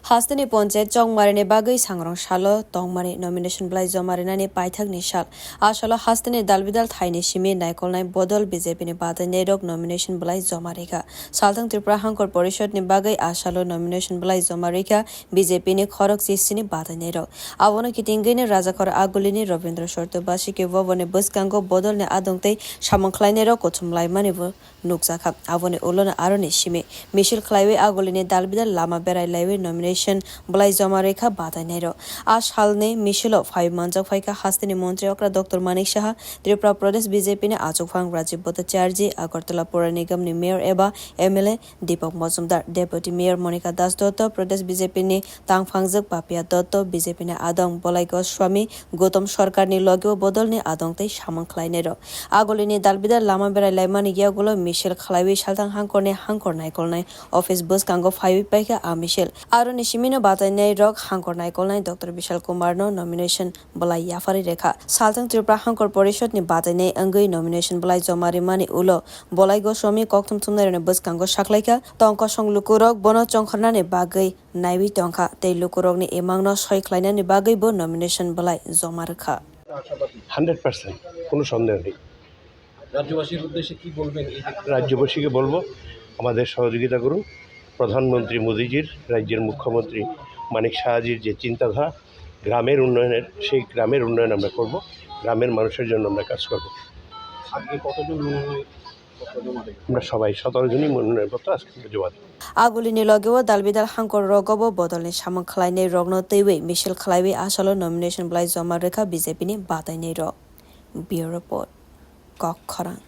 Hastani Panchayat Chongmarine Bagai Sangrong Salo Tongmari nomination blai Zomarinani paithak ni shal Ashalo Hastani Dalbidal Thaini Shimi Naikolnai Bodol BJP ni Batainai nomination blai Zomarika Salthang Tripura hangkor parisad ni Bagai Ashalo nomination blai Zomarika BJP ni khorok sini Batainai Avono kitingwi ni rajakhor aguli ni Rabindra Shortobasi ke Vovone Buskango Bodol ni Adongte Shamangkhlainai Kochumlai Manivu Nukzakha Avone Ulona Aroni Shimi michil khwlawi aguli ni Dalbidal Lama Berai Laiwi nomination bwlai joma rwkha batainai halne michilo 5 manjak phaika hastini mantri okra Dr. Manik Saha Tripura Pradesh BJP ni achukphang Rajiv Bhattacharya Agartala Pura Nigam ni Mayor eba MLA Deepak Majumdar Deputy Mayor Monica Das Dotto Pradesh BJP ni tangphangjak Papia Dotto BJP ni Adong Bolai Goswami Gautam Sarkar ni logyo bodol ni Adong tei samangkhlainai aguli ni Dalbidal Lama Berai Laimani giyagulo michil khwlawi salthang hangkor naikolnai office bus kango 5 paika a michil aroni Shimino Batainai hangkor naikolnai Dr. Vishal Kumar no nomination bwlai yafari rekha salthang Tripura hangkor parisad ni Batainai angui nomination bwlai jomari mani ulo bolai Goswami kokthum thumnai rone buskango saklaika tongko song lukurok bono chongkhorna ni bagai naiwi tongkha tei lukurok ni emangno soi khlaina ni bagai bo nomination bwlai joma rekha 100% কোনো সন্দেহ নেই রাজ্যবাসীর উদ্দেশ্যে কি বলবেন রাজ্যবাসীকে বলবো আমাদের সহযোগিতা করুন প্রধানমন্ত্রী মোদিজির রাজ্যের মুখ্যমন্ত্রী মানিক সাহাজির যে চিন্তাধারা গ্রামের উন্নয়নের সেই গ্রামের উন্নয়ন আমরা করব গ্রামের মানুষের জন্য আমরা কাজ করব আজকে কতজন আমরা সবাই 17 জনই মনোনয়নপত্র আজকে জমা দেব aguli ni logyo dalbidal hangkor rogobo bodolni samangkhlainai rogno teiwi michil khwlawi asalo nomination blai joma rekha BJP ni Batainai Bureau Report khorok